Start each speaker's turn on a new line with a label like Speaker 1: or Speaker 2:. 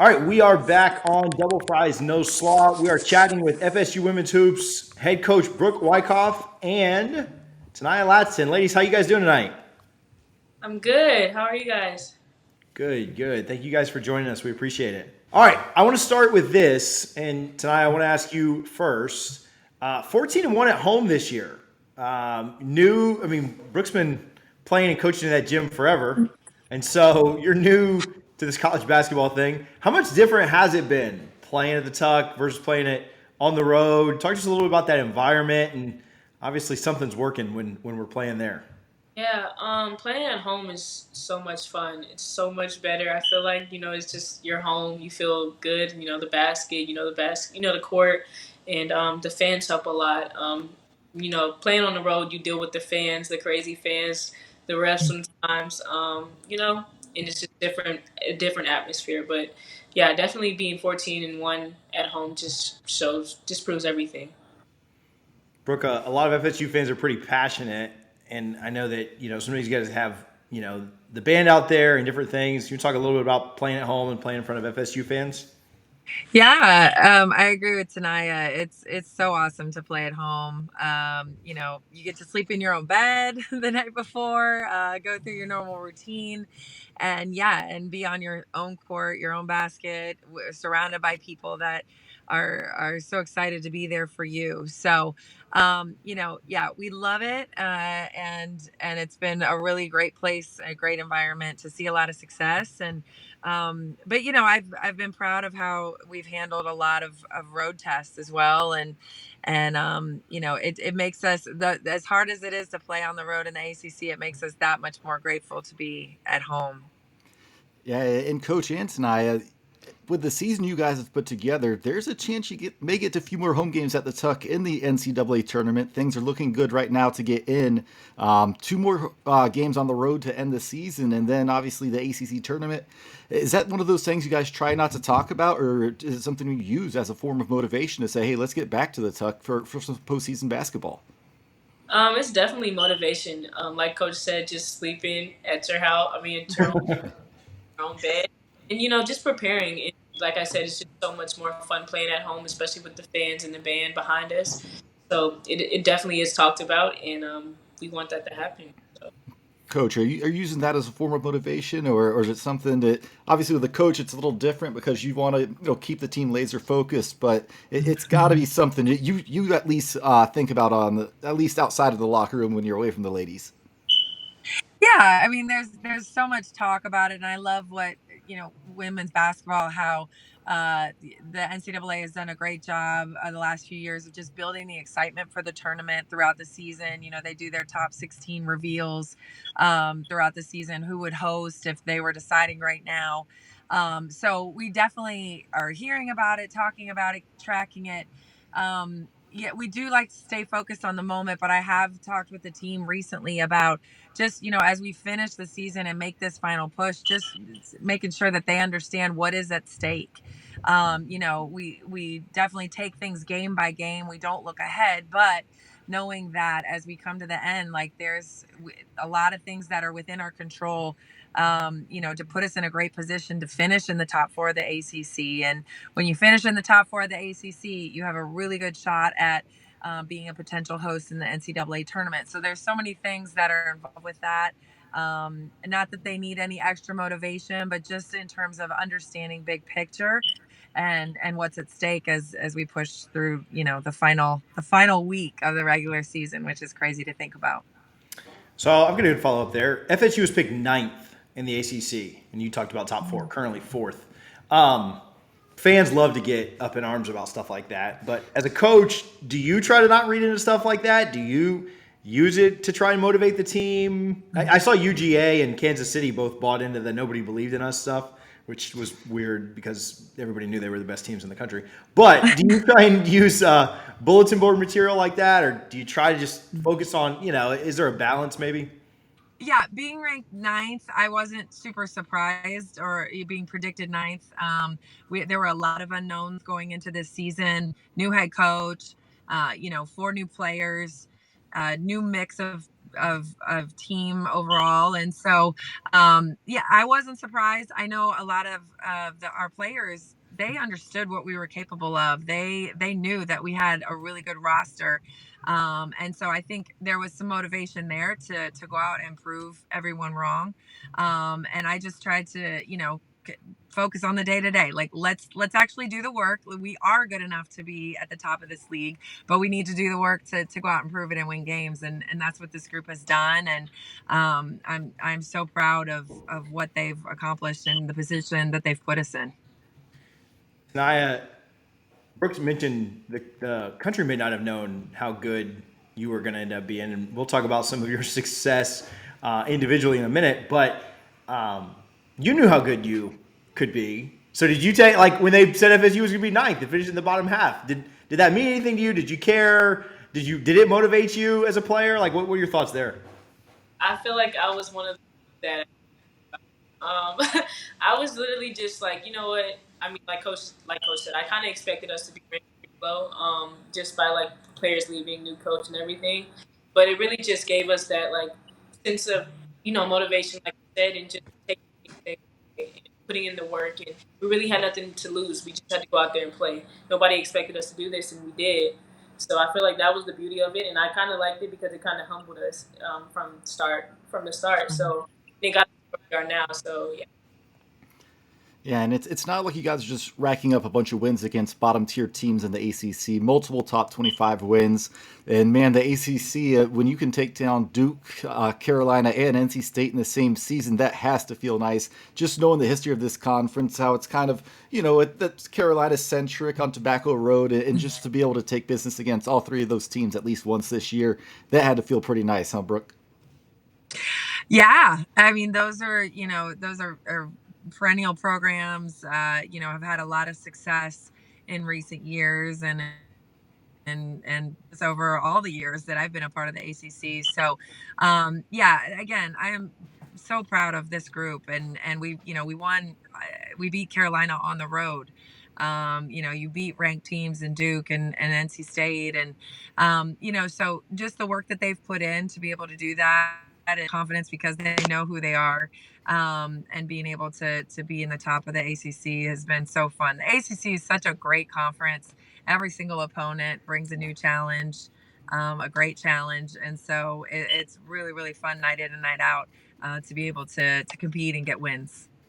Speaker 1: All right, we are back on Double Fries No Slaw. We are chatting with FSU Women's Hoops head coach Brooke Wyckoff and Tanaya Latson. Ladies, how you guys doing tonight?
Speaker 2: I'm good. How are you guys?
Speaker 1: Good, good. Thank you guys for joining us. We appreciate it. All right, I want to start with this, and Tanaya, I want to ask you first. 14-1 at home this year. Brooke's been playing and coaching in that gym forever, and so you're new to this college basketball thing. How much different has it been playing at the Tuck versus playing it on the road? Talk to us a little bit about that environment, and obviously something's working when we're playing there.
Speaker 2: Yeah, playing at home is so much fun. It's so much better. I feel like, it's just your home. You feel good, the basket, the court, and the fans help a lot. Playing on the road, you deal with the fans, the crazy fans, the refs sometimes, and it's just a different atmosphere. But yeah, definitely being 14-1 at home just proves everything.
Speaker 1: Brooke, a lot of FSU fans are pretty passionate, and I know that some of these guys have the band out there and different things. Can you talk a little bit about playing at home and playing in front of FSU fans?
Speaker 3: Yeah, I agree with Tanaya. It's so awesome to play at home. You get to sleep in your own bed the night before, go through your normal routine, and yeah, and be on your own court, your own basket, surrounded by people that are so excited to be there for you. So, yeah, we love it, and it's been a really great place, a great environment to see a lot of success. But I've been proud of how we've handled a lot of road tests as well, and it makes us as hard as it is to play on the road in the ACC, it makes us that much more grateful to be at home.
Speaker 4: Yeah, and Coach Antonaya, with the season you guys have put together, there's a chance may get to a few more home games at the Tuck in the NCAA tournament. Things are looking good right now to get in. Two more games on the road to end the season, and then obviously the ACC tournament. Is that one of those things you guys try not to talk about, or is it something you use as a form of motivation to say, hey, let's get back to the Tuck for some postseason basketball?
Speaker 2: It's definitely motivation. Like Coach said, just sleeping at your house. I mean, at your own bed, and just preparing. And like I said, it's just so much more fun playing at home, especially with the fans and the band behind us. So it definitely is talked about, and we want that to happen. So.
Speaker 4: Coach, are you using that as a form of motivation, or is it something that obviously with the coach it's a little different because you want to keep the team laser focused, but it's got to be something that you at least think about at least outside of the locker room when you're away from the ladies.
Speaker 3: Yeah, I mean, there's so much talk about it, and I love what women's basketball, how the NCAA has done a great job the last few years of just building the excitement for the tournament throughout the season. They do their top 16 reveals throughout the season, who would host if they were deciding right now. So we definitely are hearing about it, talking about it, tracking it. Yeah, we do like to stay focused on the moment, but I have talked with the team recently about just as we finish the season and make this final push, just making sure that they understand what is at stake. We definitely take things game by game. We don't look ahead, but knowing that as we come to the end, like there's a lot of things that are within our control, to put us in a great position to finish in the top four of the ACC. And when you finish in the top four of the ACC, you have a really good shot at being a potential host in the NCAA tournament. So there's so many things that are involved with that. Not that they need any extra motivation, but just in terms of understanding big picture and what's at stake as we push through, the final week of the regular season, which is crazy to think about.
Speaker 1: So I've got a good follow up there. FSU was picked ninth in the ACC, and you talked about top four, currently fourth. Um, Fans love to get up in arms about stuff like that, but as a coach, do you try to not read into stuff like that? Do you use it to try and motivate the team? I saw UGA and Kansas City both bought into the nobody believed in us stuff, which was weird because everybody knew they were the best teams in the country. But do you try and use bulletin board material like that, or do you try to just focus on, is there a balance maybe?
Speaker 3: Yeah, being ranked ninth, I wasn't super surprised, or being predicted ninth. There were a lot of unknowns going into this season. New head coach, four new players, new mix of of team overall. And so, yeah, I wasn't surprised. I know a lot of our players, they understood what we were capable of. They knew that we had a really good roster. And so I think there was some motivation there to go out and prove everyone wrong. And I just tried to, focus on the day to day. Like, let's actually do the work. We are good enough to be at the top of this league, but we need to do the work to go out and prove it and win games. And that's what this group has done. And I'm so proud of what they've accomplished and the position that they've put us in.
Speaker 1: Naya, Brooks mentioned the country may not have known how good you were going to end up being, and we'll talk about some of your success individually in a minute. But you knew how good you could be. So did you take, like, when they said FSU was going to be ninth and finish in the bottom half? Did that mean anything to you? Did you care? Did it motivate you as a player? Like, what were your thoughts there?
Speaker 2: I feel like I was one of that. I was literally just like, you know what? I mean, like coach said, I kind of expected us to be ranked pretty low, just by like players leaving, new coach, and everything. But it really just gave us that like sense of motivation, like you said, and just taking things and putting in the work. And we really had nothing to lose. We just had to go out there and play. Nobody expected us to do this, and we did. So I feel like that was the beauty of it, and I kind of liked it because it kind of humbled us from the start. So it got where we are now. So yeah.
Speaker 4: Yeah, and it's not like you guys are just racking up a bunch of wins against bottom tier teams in the ACC. Multiple top 25 wins, and man, the ACC when you can take down Duke, Carolina, and NC State in the same season, that has to feel nice. Just knowing the history of this conference, how it's kind of that's Carolina centric on Tobacco Road, and just to be able to take business against all three of those teams at least once this year, that had to feel pretty nice, huh, Brooke?
Speaker 3: Yeah, I mean, those are perennial programs. Have had a lot of success in recent years, and it's over all the years that I've been a part of the ACC. So, yeah, again, I am so proud of this group, and we won, we beat Carolina on the road. You beat ranked teams in Duke and NC State, and so just the work that they've put in to be able to do that, and confidence because they know who they are, and being able to be in the top of the ACC has been so fun. The ACC is such a great conference. Every single opponent brings a new challenge, a great challenge, and so it's really really fun night in and night out, to be able to compete and get wins.